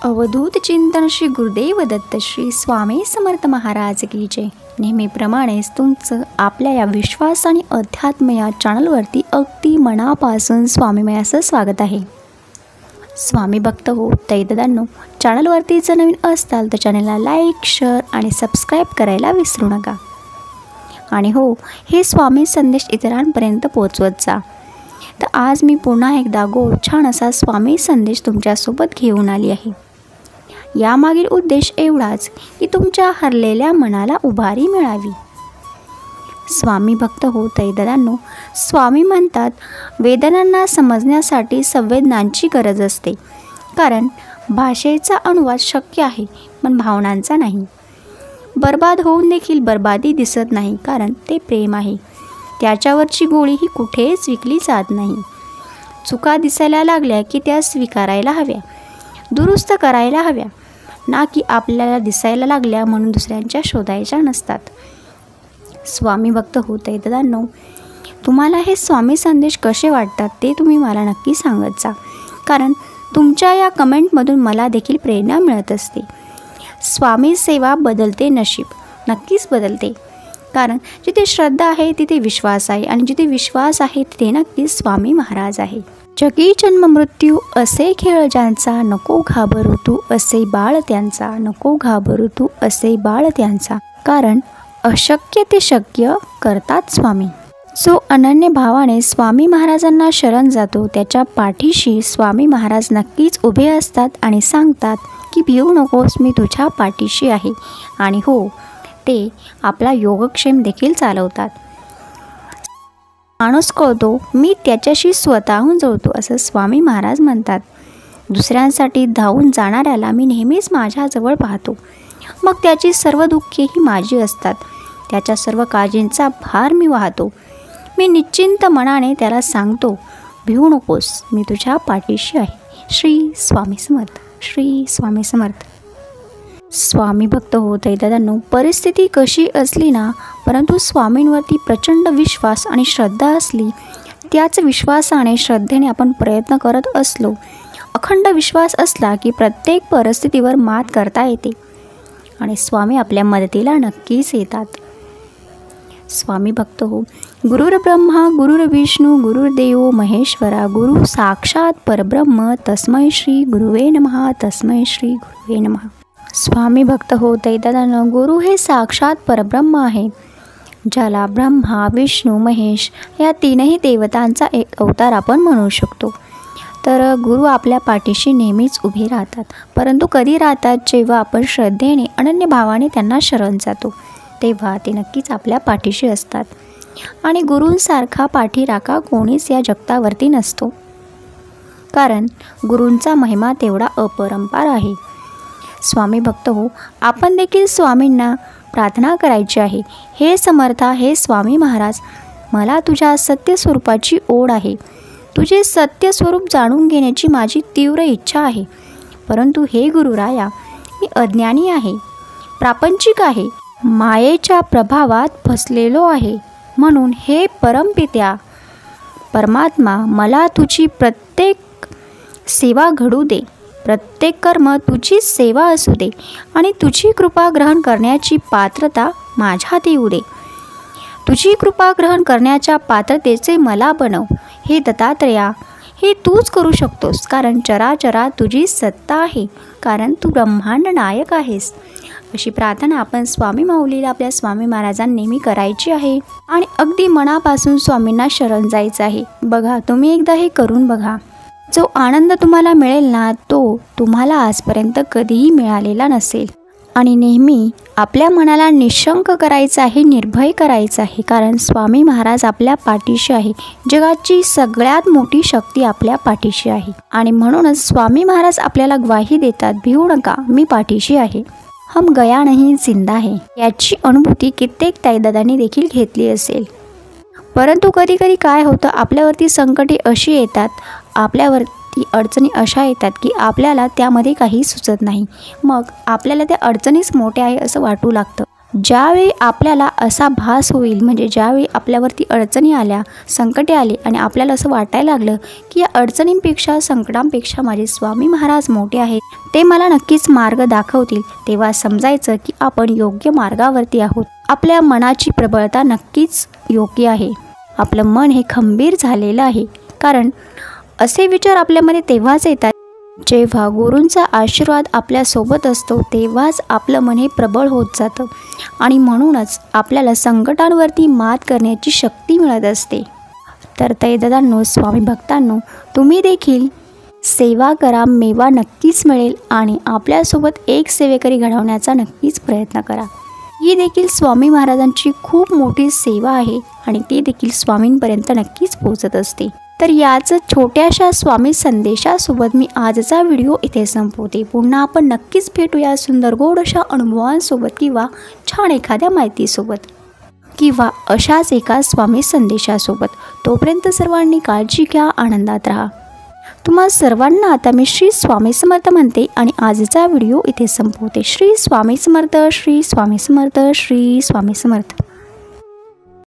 अवधूत चिंतन श्री गुरुदेव दत्त श्री स्वामी समर्थ महाराज की जय। नेहमीप्रमाणेच तुमचं आपल्या या विश्वास आणि अध्यात्म या चॅनलवरती अगदी मनापासून स्वामीमय असं स्वागत आहे। स्वामी भक्त हो तैदादांनो, चॅनलवरती जर नवीन असताल तर चॅनलला लाईक, शेअर आणि सबस्क्राईब करायला विसरू नका। आणि हो, हे स्वामी संदेश इतरांपर्यंत पोहोचवत जा। तर आज मी पुन्हा एकदा गोड छान असा स्वामी संदेश तुमच्यासोबत घेऊन आली आहे। यामागील उद्देश एवढाच की तुमच्या हरलेल्या मनाला उभारी मिळावी। स्वामी भक्त हो तैदादांनो, स्वामी म्हणतात वेदनांना समजण्यासाठी संवेदनांची गरज असते, कारण भाषेचा अनुवाद शक्य आहे पण भावनांचा नाही। बर्बाद होऊन देखील बर्बादी दिसत नाही, कारण ते प्रेम आहे, त्याच्यावरची गोळी ही कुठेच विकली जात नाही। चुका दिसायला लागल्या की त्या स्वीकारायला हव्या, दुरुस्त करायला हव्या, ना की आपल्याला दिसायला लागल्या म्हणून दुसऱ्यांच्या शोधायच्या नसतात। स्वामी भक्त होत आहे दादांनो, तुम्हाला हे स्वामी संदेश कसे वाटतात ते तुम्ही मला नक्की सांगत जा, कारण तुमच्या या कमेंटमधून मला देखील प्रेरणा मिळत असते। स्वामी सेवा बदलते नशीब, नक्कीच बदलते, कारण जिथे श्रद्धा आहे तिथे विश्वास आहे, आणि जिथे विश्वास आहे तिथे नक्कीच स्वामी महाराज आहे। जगी जन्म मृत्यू असे खेळ ज्यांचा, नको घाबरू तू असे बाळ त्यांचा, नको घाबरू तू असे बाळ त्यांचा, कारण अशक्य ते शक्य करतात स्वामी। जो अनन्य भावाने स्वामी महाराजांना शरण जातो त्याच्या पाठीशी स्वामी महाराज नक्कीच उभे असतात आणि सांगतात की भिवू नकोस, मी तुझ्या पाठीशी आहे। आणि हो, ते आपला योगक्षेम देखील चालवतात। माणूस कळतो मी त्याच्याशी स्वतःहून जुळतो असं स्वामी महाराज म्हणतात। दुसऱ्यांसाठी धावून जाणाऱ्याला मी नेहमीच माझ्याजवळ पाहतो, मग त्याची सर्व दुःखे ही माझी असतात, त्याच्या सर्व काळजींचा भार मी वाहतो। मी निश्चिंत मनाने त्याला सांगतो, भिवू नकोस, मी तुझ्या पाठीशी आहे। श्री स्वामी समर्थ, श्री स्वामी समर्थ। स्वामी भक्त होत आहे दादांनो, परिस्थिती कशी असली ना, परंतु स्वामींवरती प्रचंड विश्वास आणि श्रद्धा असली, त्याच विश्वासाने श्रद्धेने आपण प्रयत्न करत असलो, अखंड विश्वास असला की प्रत्येक परिस्थितीवर मात करता येते आणि स्वामी आपल्या मदतीला नक्कीच येतात। स्वामी भक्त हो, गुरुर ब्रह्मा गुरुर विष्णू गुरुर्देव महेश्वरा, गुरु साक्षात परब्रह्म, तस्मै श्री गुरुवे नमः, तस्मै श्री गुरुवे नमः। स्वामी भक्त होत आहे दादांनो, गुरु हे साक्षात परब्रह्म आहे, ज्याला ब्रह्मा विष्णू महेश या तीनही देवतांचा एक अवतार आपण म्हणू शकतो। तर गुरु आपल्या पाठीशी नेहमीच उभे राहतात, परंतु कधी राहतात जेव्हा आपण श्रद्धेने अनन्य भावाने त्यांना शरण जातो, तेव्हा ते नक्कीच आपल्या पाठीशी असतात। आणि गुरूंसारखा पाठीराखा कोणीच या जगतावरती नसतो, कारण गुरूंचा महिमा तेवढा अपरंपार आहे। स्वामी भक्त हो, आपण देखील स्वामींना प्रार्थना करायची आहे, हे समर्था, हे स्वामी महाराज, मला तुझ्या सत्य स्वरूपाची ओढ आहे, तुझे सत्य स्वरूप जाणून घेण्याची माझी तीव्र इच्छा आहे, परंतु हे गुरुराया, मी अज्ञानी आहे, प्रापंचिक आहे, मायेच्या प्रभावात फसलेलो आहे, म्हणून हे परमपित्या परमात्मा, मला तुझी प्रत्येक सेवा घडू दे, प्रत्येक कर्म तुझी सेवा असू दे, आणि तुझी कृपा ग्रहण करण्याची पात्रता माझ्यात येऊ दे। तुझी कृपा ग्रहण करण्याच्या पात्रतेचे मला बनव, हे दत्तात्रेया, हे तूच करू शकतोस, कारण चराचरात तुझी सत्ता आहे, कारण तू ब्रह्मांड नायक आहेस। अशी प्रार्थना आपण स्वामी माऊलीला, आपल्या स्वामी महाराजांना नेहमी करायची आहे आणि अगदी मनापासून स्वामींना शरण जायचं आहे। बघा, तुम्ही एकदा हे करून बघा, जो आनंद तुम्हाला मिळेल ना, तो तुम्हाला आजपर्यंत कधीही मिळालेला नसेल। आणि नेहमी आपल्या मनाला निशंक करायचं आहे, निर्भय करायचं आहे, कारण स्वामी महाराज आपल्या पाठीशी आहे, जगाची सगळ्यात मोठी शक्ती आपल्या पाठीशी आहे। आणि म्हणूनच स्वामी महाराज आपल्याला ग्वाही देतात, भिवू नका, मी पाठीशी आहे, हम गया नहीं जिंदा है। याची अनुभूती कित्येक ताईदादांनी देखील घेतली असेल, परंतु कधी कधी काय होतं, आपल्यावरती संकटे अशी येतात, आपल्यावरती अडचणी अशा येतात की आपल्याला त्यामध्ये काही सुचत नाही, मग आपल्याला त्या अडचणीच मोठ्या आहे असं वाटू लागतं। ज्यावेळी आपल्याला असा भास होईल, म्हणजे ज्यावेळी आपल्यावरती अडचणी आल्या, संकटे आली आणि आपल्याला असं वाटायला लागलं की या अडचणींपेक्षा, संकटांपेक्षा माझे स्वामी महाराज मोठे आहेत, ते मला नक्कीच मार्ग दाखवतील, तेव्हा समजायचं की आपण योग्य मार्गावरती आहोत. आपल्या मनाची प्रबळता नक्कीच योग्य आहे. आपलं मन हे खंबीर झालेलं आहे. कारण असे विचार आपल्यामध्ये तेव्हाच येतात जेव्हा गुरूंचा आशीर्वाद आपल्यासोबत असतो, तेव्हाच आपलं मन हे प्रबळ होत जातं आणि म्हणूनच आपल्याला संकटांवरती मात करण्याची शक्ती मिळत असते. तर दादांनो, स्वामी भक्तांनो, तुम्ही देखील सेवा करा, मेवा नक्कीच मिळेल आणि आपल्यासोबत एक सेवेकरी घडवण्याचा नक्कीच प्रयत्न करा. ही देखील स्वामी महाराजांची खूप मोठी सेवा आहे आणि ती देखील स्वामींपर्यंत नक्कीच पोहोचत असते. तर याच छोट्याशा स्वामी संदेशासोबत मी आजचा व्हिडिओ इथे संपवते. पुन्हा आपण नक्कीच भेटूया सुंदर गोड अशा अनुभवांसोबत किंवा छान एखाद्या माहितीसोबत किंवा अशाच एका स्वामी संदेशासोबत. तोपर्यंत सर्वांनी काळजी घ्या, आनंदात राहा. तुम्हा सर्वांना आता मी श्री स्वामी समर्थ म्हणते आणि आजचा व्हिडिओ इथे संपवते. श्री स्वामी समर्थ, श्री स्वामी समर्थ, श्री स्वामी समर्थ.